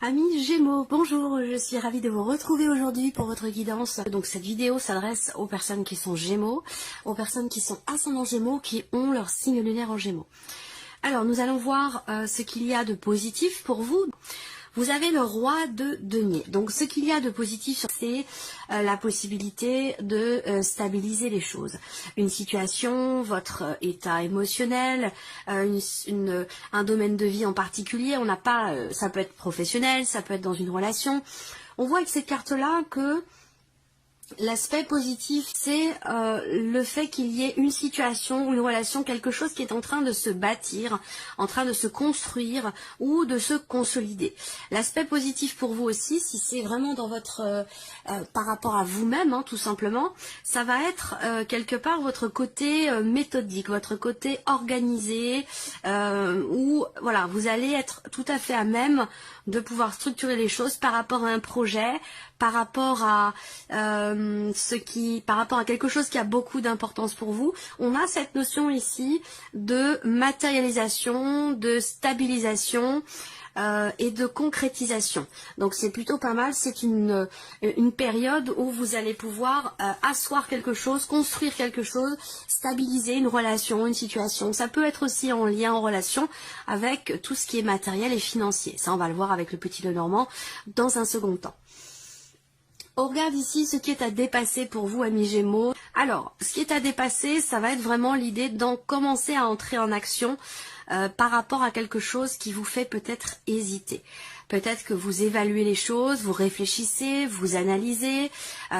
Amis Gémeaux, bonjour, je suis ravie de vous retrouver aujourd'hui pour votre guidance. Donc cette vidéo s'adresse aux personnes qui sont Gémeaux, aux personnes qui sont ascendant Gémeaux, qui ont leur signe lunaire en Gémeaux. Alors nous allons voir ce qu'il y a de positif pour vous. Vous avez le roi de denier. Donc ce qu'il y a de positif, c'est la possibilité de stabiliser les choses. Une situation, votre état émotionnel, un domaine de vie en particulier. On n'a pas, ça peut être professionnel, ça peut être dans une relation. On voit avec cette carte-là que l'aspect positif, c'est le fait qu'il y ait une situation, une relation, quelque chose qui est en train de se bâtir, en train de se construire ou de se consolider. L'aspect positif pour vous aussi, si c'est vraiment dans votre, par rapport à vous-même, hein, tout simplement, ça va être quelque part votre côté méthodique, votre côté organisé, où voilà, vous allez être tout à fait à même de pouvoir structurer les choses par rapport à un projet, par rapport à par rapport à quelque chose qui a beaucoup d'importance pour vous. On a cette notion ici de matérialisation, de stabilisation et de concrétisation. Donc c'est plutôt pas mal, c'est une période où vous allez pouvoir asseoir quelque chose, construire quelque chose, stabiliser une relation, une situation. Ça peut être aussi en lien, en relation avec tout ce qui est matériel et financier. Ça on va le voir avec le petit Lenormand dans un second temps. On regarde ici ce qui est à dépasser pour vous, amis Gémeaux. Alors, ce qui est à dépasser, ça va être vraiment l'idée d'en commencer à entrer en action par rapport à quelque chose qui vous fait peut-être hésiter. Peut-être que vous évaluez les choses, vous réfléchissez, vous analysez.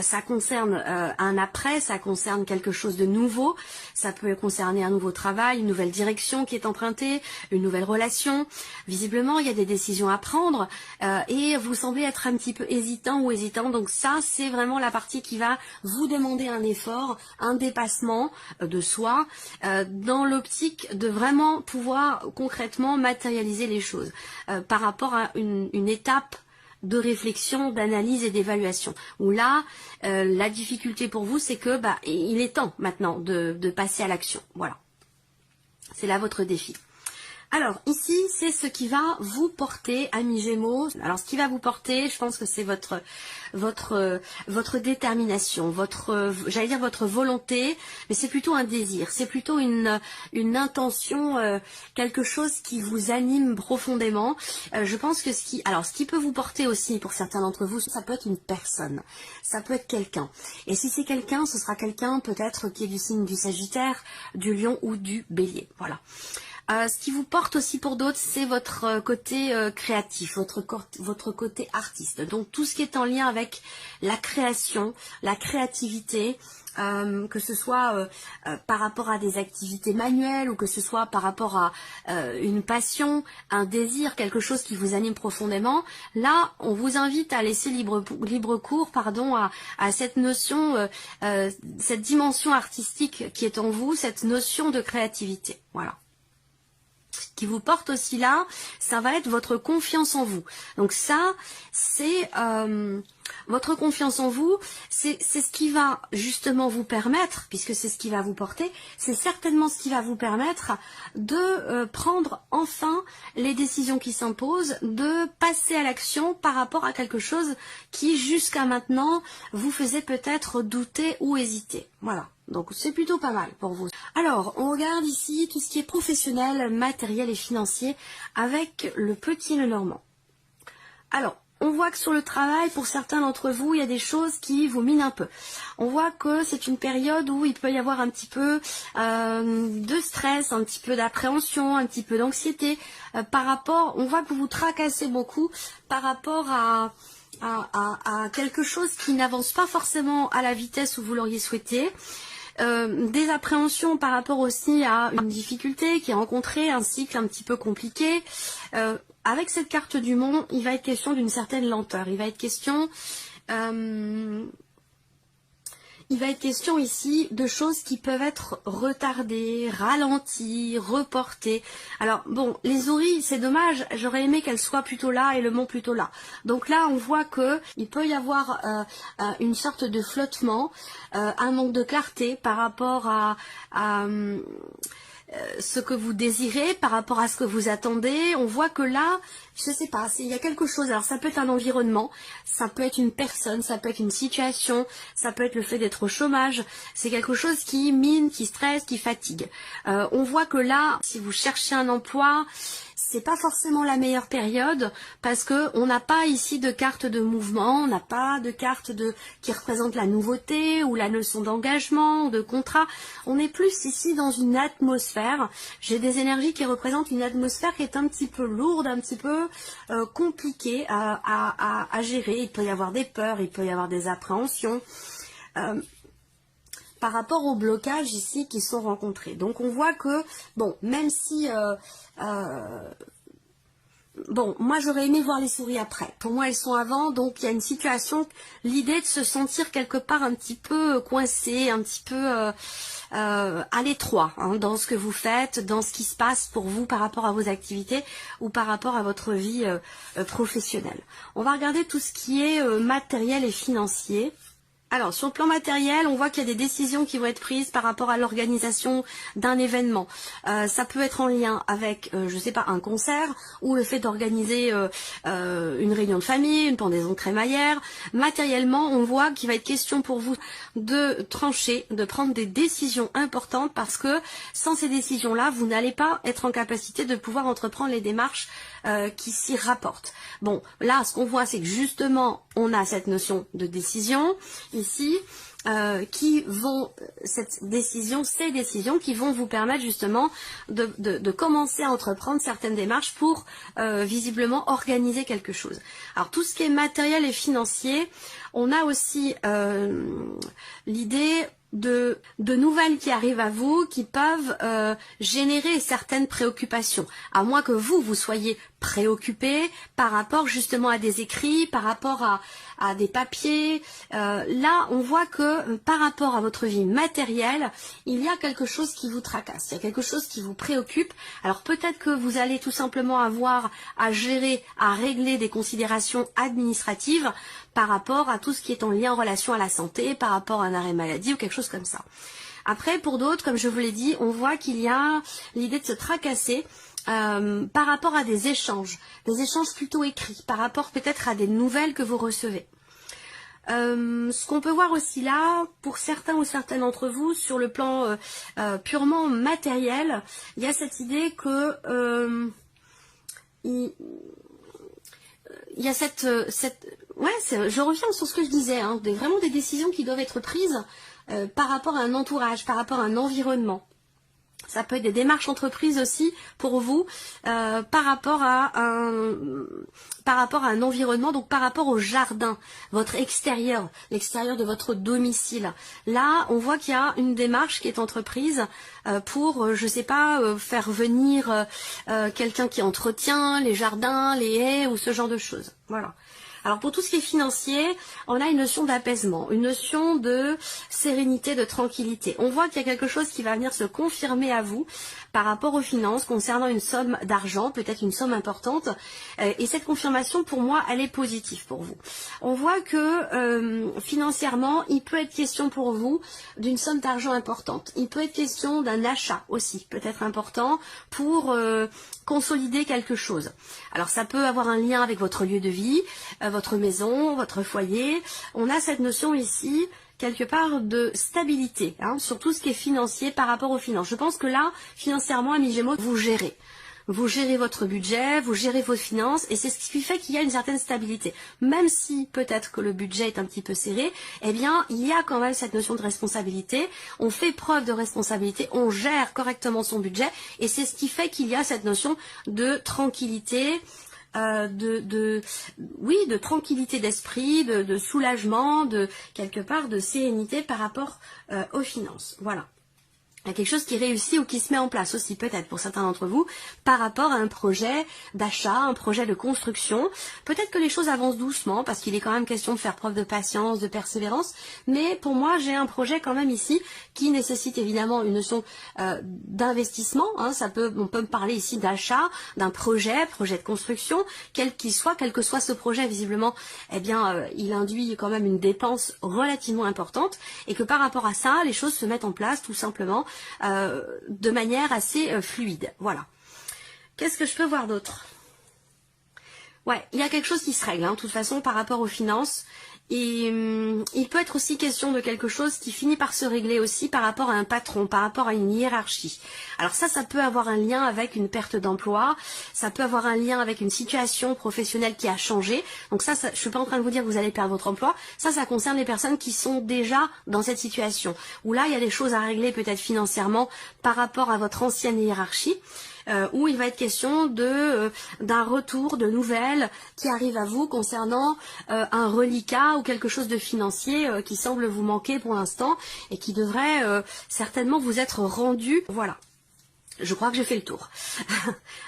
Ça concerne un après, ça concerne quelque chose de nouveau. Ça peut concerner un nouveau travail, une nouvelle direction qui est empruntée, une nouvelle relation. Visiblement, il y a des décisions à prendre et vous semblez être un petit peu hésitant ou hésitant. Donc ça, c'est vraiment la partie qui va vous demander un effort, un dépassement de soi dans l'optique de vraiment pouvoir concrètement matérialiser les choses par rapport à une étape de réflexion, d'analyse et d'évaluation. Où là, la difficulté pour vous, c'est que il est temps maintenant de passer à l'action. Voilà. C'est là votre défi. Alors ici, c'est ce qui va vous porter, amis Gémeaux. Alors ce qui va vous porter, je pense que c'est votre détermination, j'allais dire votre volonté, mais c'est plutôt un désir, c'est plutôt une intention, quelque chose qui vous anime profondément. Je pense que ce qui peut vous porter aussi pour certains d'entre vous, ça peut être une personne, ça peut être quelqu'un. Et si c'est quelqu'un, ce sera quelqu'un peut-être qui est du signe du Sagittaire, du Lion ou du Bélier. Voilà. Ce qui vous porte aussi pour d'autres, c'est votre côté créatif, votre côté artiste. Donc tout ce qui est en lien avec la création, la créativité, que ce soit par rapport à des activités manuelles ou que ce soit par rapport à une passion, un désir, quelque chose qui vous anime profondément. Là, on vous invite à laisser libre cours à cette notion, cette dimension artistique qui est en vous, cette notion de créativité. Voilà. Ce qui vous porte aussi là, ça va être votre confiance en vous. Donc ça, c'est votre confiance en vous, c'est ce qui va justement vous permettre, puisque c'est ce qui va vous porter, c'est certainement ce qui va vous permettre de prendre enfin les décisions qui s'imposent, de passer à l'action par rapport à quelque chose qui jusqu'à maintenant vous faisait peut-être douter ou hésiter. Voilà. Donc c'est plutôt pas mal pour vous. Alors, on regarde ici tout ce qui est professionnel, matériel et financier avec le petit Lenormand. Alors, on voit que sur le travail, pour certains d'entre vous, il y a des choses qui vous minent un peu. On voit que c'est une période où il peut y avoir un petit peu de stress, un petit peu d'appréhension, un petit peu d'anxiété par rapport, on voit que vous vous tracassez beaucoup par rapport à quelque chose qui n'avance pas forcément à la vitesse où vous l'auriez souhaité. Des appréhensions par rapport aussi à une difficulté qui est rencontrée, un cycle un petit peu compliqué. Avec cette carte du monde, il va être question d'une certaine lenteur. Il va être question ici de choses qui peuvent être retardées, ralenties, reportées. Alors bon, les ourilles, c'est dommage, j'aurais aimé qu'elles soient plutôt là et le mont plutôt là. Donc là, on voit que il peut y avoir une sorte de flottement, un manque de clarté par rapport à ce que vous désirez, par rapport à ce que vous attendez. On voit que là, je sais pas, il y a quelque chose. Alors ça peut être un environnement, ça peut être une personne, ça peut être une situation, ça peut être le fait d'être au chômage. C'est quelque chose qui mine, qui stresse, qui fatigue. On voit que là, si vous cherchez un emploi, c'est pas forcément la meilleure période parce que on n'a pas ici de carte de mouvement, on n'a pas de carte qui représente la nouveauté ou la notion d'engagement ou de contrat. On est plus ici dans une atmosphère. J'ai des énergies qui représentent une atmosphère qui est un petit peu lourde, un petit peu compliquée à gérer. Il peut y avoir des peurs, il peut y avoir des appréhensions. Par rapport aux blocages ici qui sont rencontrés. Donc on voit que, bon, même si... bon, moi j'aurais aimé voir les souris après. Pour moi elles sont avant, donc il y a une situation, l'idée de se sentir quelque part un petit peu coincé, un petit peu à l'étroit hein, dans ce que vous faites, dans ce qui se passe pour vous par rapport à vos activités ou par rapport à votre vie professionnelle. On va regarder tout ce qui est matériel et financier. Alors, sur le plan matériel, on voit qu'il y a des décisions qui vont être prises par rapport à l'organisation d'un événement. Ça peut être en lien avec, je sais pas, un concert ou le fait d'organiser une réunion de famille, une pendaison de crémaillère. Matériellement, on voit qu'il va être question pour vous de trancher, de prendre des décisions importantes parce que sans ces décisions-là, vous n'allez pas être en capacité de pouvoir entreprendre les démarches qui s'y rapportent. Bon, là, ce qu'on voit, c'est que justement, on a cette notion de décision ici, qui vont, ces décisions qui vont vous permettre justement de commencer à entreprendre certaines démarches pour visiblement organiser quelque chose. Alors tout ce qui est matériel et financier, on a aussi l'idée de nouvelles qui arrivent à vous, qui peuvent générer certaines préoccupations. À moins que vous soyez préoccupé par rapport justement à des écrits, par rapport à des papiers. Là, on voit que par rapport à votre vie matérielle, il y a quelque chose qui vous tracasse, il y a quelque chose qui vous préoccupe. Alors peut-être que vous allez tout simplement avoir à gérer, à régler des considérations administratives par rapport à tout ce qui est en lien en relation à la santé, par rapport à un arrêt maladie ou quelque chose comme ça. Après, pour d'autres, comme je vous l'ai dit, on voit qu'il y a l'idée de se tracasser par rapport à des échanges plutôt écrits, par rapport peut-être à des nouvelles que vous recevez. Ce qu'on peut voir aussi là, pour certains ou certaines d'entre vous, sur le plan purement matériel, il y a cette idée que il y a je reviens sur ce que je disais, hein, vraiment des décisions qui doivent être prises par rapport à un entourage, par rapport à un environnement. Ça peut être des démarches entreprises aussi pour vous par rapport à un environnement, donc par rapport au jardin, votre extérieur, l'extérieur de votre domicile. Là, on voit qu'il y a une démarche qui est entreprise pour, je sais pas, faire venir quelqu'un qui entretient les jardins, les haies ou ce genre de choses. Voilà. Alors pour tout ce qui est financier, on a une notion d'apaisement, une notion de sérénité, de tranquillité. On voit qu'il y a quelque chose qui va venir se confirmer à vous par rapport aux finances concernant une somme d'argent, peut-être une somme importante. Et cette confirmation, pour moi, elle est positive pour vous. On voit que financièrement, il peut être question pour vous d'une somme d'argent importante. Il peut être question d'un achat aussi, peut-être important, pour consolider quelque chose. Alors ça peut avoir un lien avec votre lieu de vie, votre maison, votre foyer. On a cette notion ici quelque part de stabilité, hein, sur tout ce qui est financier par rapport aux finances. Je pense que là, financièrement, amis Gémeaux, vous gérez. Vous gérez votre budget, vous gérez vos finances et c'est ce qui fait qu'il y a une certaine stabilité. Même si peut-être que le budget est un petit peu serré, eh bien il y a quand même cette notion de responsabilité. On fait preuve de responsabilité, on gère correctement son budget et c'est ce qui fait qu'il y a cette notion de tranquillité, de tranquillité d'esprit, de soulagement, de quelque part de sérénité par rapport aux finances. Voilà. Il y a quelque chose qui réussit ou qui se met en place aussi peut-être pour certains d'entre vous par rapport à un projet d'achat, un projet de construction. Peut-être que les choses avancent doucement parce qu'il est quand même question de faire preuve de patience, de persévérance. Mais pour moi, j'ai un projet quand même ici qui nécessite évidemment une notion d'investissement. Hein. On peut me parler ici d'achat, d'un projet de construction, quel qu'il soit, quel que soit ce projet visiblement, eh bien, il induit quand même une dépense relativement importante et que par rapport à ça, les choses se mettent en place tout simplement de manière assez fluide. Voilà. Qu'est-ce que je peux voir d'autre? Ouais, il y a quelque chose qui se règle, de toute façon, par rapport aux finances. Et il peut être aussi question de quelque chose qui finit par se régler aussi par rapport à un patron, par rapport à une hiérarchie. Alors ça peut avoir un lien avec une perte d'emploi, ça peut avoir un lien avec une situation professionnelle qui a changé. Donc ça je suis pas en train de vous dire que vous allez perdre votre emploi. Ça concerne les personnes qui sont déjà dans cette situation. Où là, il y a des choses à régler peut-être financièrement par rapport à votre ancienne hiérarchie. Où il va être question d'un retour de nouvelles qui arrivent à vous concernant un reliquat ou quelque chose de financier qui semble vous manquer pour l'instant et qui devrait certainement vous être rendu. Voilà. Je crois que j'ai fait le tour.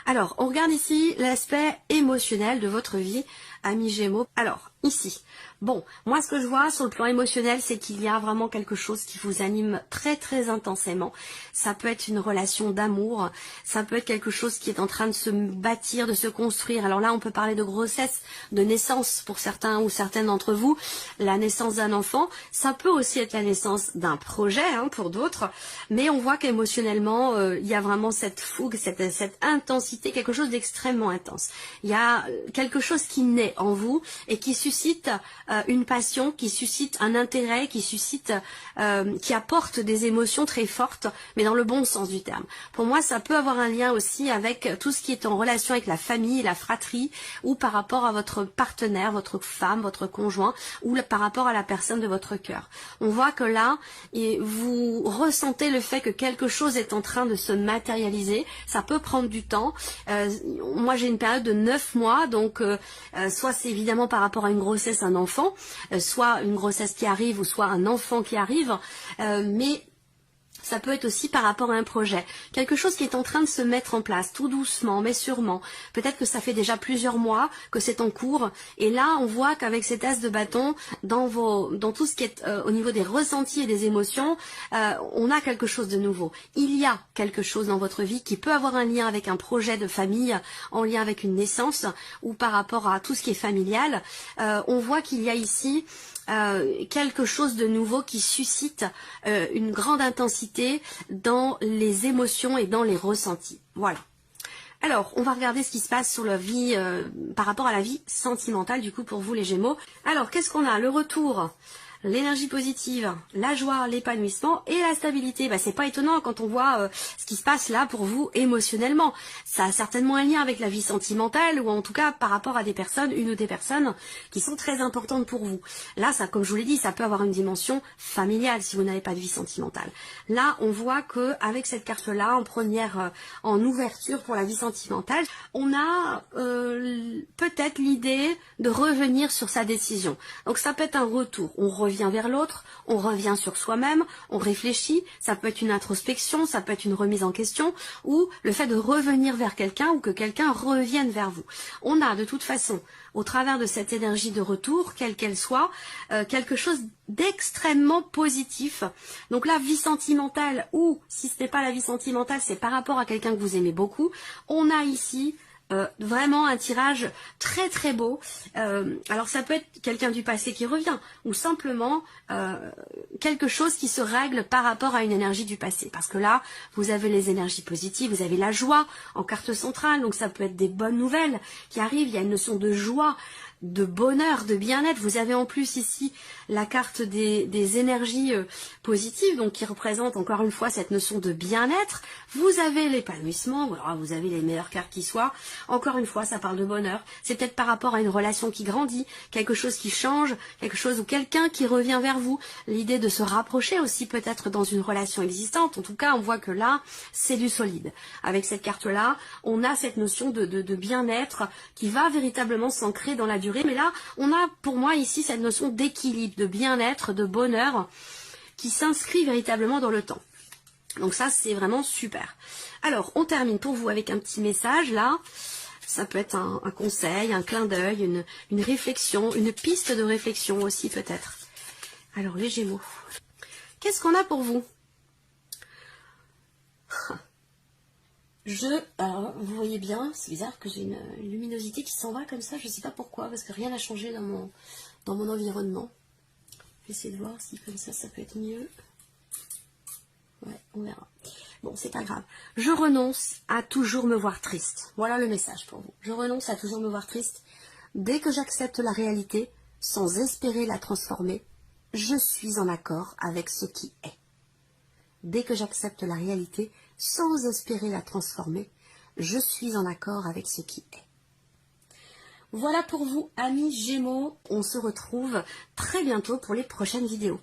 Alors, on regarde ici l'aspect émotionnel de votre vie, amis Gémeaux. Alors, ici, bon, moi ce que je vois sur le plan émotionnel, c'est qu'il y a vraiment quelque chose qui vous anime très très intensément. Ça peut être une relation d'amour, ça peut être quelque chose qui est en train de se bâtir, de se construire. Alors là, on peut parler de grossesse, de naissance pour certains ou certaines d'entre vous, la naissance d'un enfant. Ça peut aussi être la naissance d'un projet pour d'autres, mais on voit qu'émotionnellement, il y a vraiment cette fougue, cette intensité, quelque chose d'extrêmement intense. Il y a quelque chose qui naît en vous et qui suscite une passion, qui suscite un intérêt, qui apporte des émotions très fortes, mais dans le bon sens du terme. Pour moi, ça peut avoir un lien aussi avec tout ce qui est en relation avec la famille, la fratrie, ou par rapport à votre partenaire, votre femme, votre conjoint, ou par rapport à la personne de votre cœur. On voit que là, vous ressentez le fait que quelque chose est en train de se matérialiser. Ça peut prendre du temps. Moi, j'ai une période de 9 mois, donc soit c'est évidemment par rapport à une grossesse, un enfant, soit une grossesse qui arrive ou soit un enfant qui arrive, mais ça peut être aussi par rapport à un projet, quelque chose qui est en train de se mettre en place, tout doucement, mais sûrement. Peut-être que ça fait déjà plusieurs mois que c'est en cours, et là on voit qu'avec cet as de bâton, dans tout ce qui est au niveau des ressentis et des émotions, on a quelque chose de nouveau. Il y a quelque chose dans votre vie qui peut avoir un lien avec un projet de famille, en lien avec une naissance, ou par rapport à tout ce qui est familial. On voit qu'il y a ici quelque chose de nouveau qui suscite une grande intensité dans les émotions et dans les ressentis. Voilà. Alors, on va regarder ce qui se passe sur la vie, par rapport à la vie sentimentale, du coup, pour vous les Gémeaux. Alors, qu'est-ce qu'on a? Le retour, l'énergie positive, la joie, l'épanouissement et la stabilité. C'est pas étonnant quand on voit ce qui se passe là pour vous émotionnellement. Ça a certainement un lien avec la vie sentimentale ou en tout cas par rapport à des personnes, une ou des personnes qui sont très importantes pour vous. Là, ça, comme je vous l'ai dit, ça peut avoir une dimension familiale si vous n'avez pas de vie sentimentale. Là, on voit que avec cette carte-là, en première, en ouverture pour la vie sentimentale, on a peut-être l'idée de revenir sur sa décision. Donc ça peut être un retour. On revient vers l'autre, on revient sur soi-même, on réfléchit, ça peut être une introspection, ça peut être une remise en question, ou le fait de revenir vers quelqu'un ou que quelqu'un revienne vers vous. On a de toute façon, au travers de cette énergie de retour, quelle qu'elle soit, quelque chose d'extrêmement positif. Donc la vie sentimentale, ou si ce n'est pas la vie sentimentale, c'est par rapport à quelqu'un que vous aimez beaucoup, on a ici vraiment un tirage très très beau. Alors ça peut être quelqu'un du passé qui revient ou simplement quelque chose qui se règle par rapport à une énergie du passé, parce que là vous avez les énergies positives, vous avez la joie en carte centrale, donc ça peut être des bonnes nouvelles qui arrivent, il y a une notion de joie, de bonheur, de bien-être. Vous avez en plus ici la carte des énergies positives, donc qui représente encore une fois cette notion de bien-être. Vous avez l'épanouissement, alors vous avez les meilleures cartes qui soient. Encore une fois, ça parle de bonheur. C'est peut-être par rapport à une relation qui grandit, quelque chose qui change, quelque chose ou quelqu'un qui revient vers vous. L'idée de se rapprocher aussi peut-être dans une relation existante. En tout cas, on voit que là, c'est du solide. Avec cette carte-là, on a cette notion de bien-être qui va véritablement s'ancrer dans la durée. Mais là, on a pour moi ici cette notion d'équilibre, de bien-être, de bonheur qui s'inscrit véritablement dans le temps. Donc ça, c'est vraiment super. Alors, on termine pour vous avec un petit message là. Ça peut être un conseil, un clin d'œil, une réflexion, une piste de réflexion aussi peut-être. Alors, les Gémeaux, qu'est-ce qu'on a pour vous? Alors, vous voyez bien, c'est bizarre que j'ai une luminosité qui s'en va comme ça, je ne sais pas pourquoi, parce que rien n'a changé dans mon environnement. Je vais essayer de voir si comme ça peut être mieux. Ouais, on verra. Bon, c'est pas grave. Je renonce à toujours me voir triste. Voilà le message pour vous. Je renonce à toujours me voir triste. Dès que j'accepte la réalité, sans espérer la transformer, je suis en accord avec ce qui est. Dès que j'accepte la réalité, sans espérer la transformer, je suis en accord avec ce qui est. Voilà pour vous, amis Gémeaux. On se retrouve très bientôt pour les prochaines vidéos.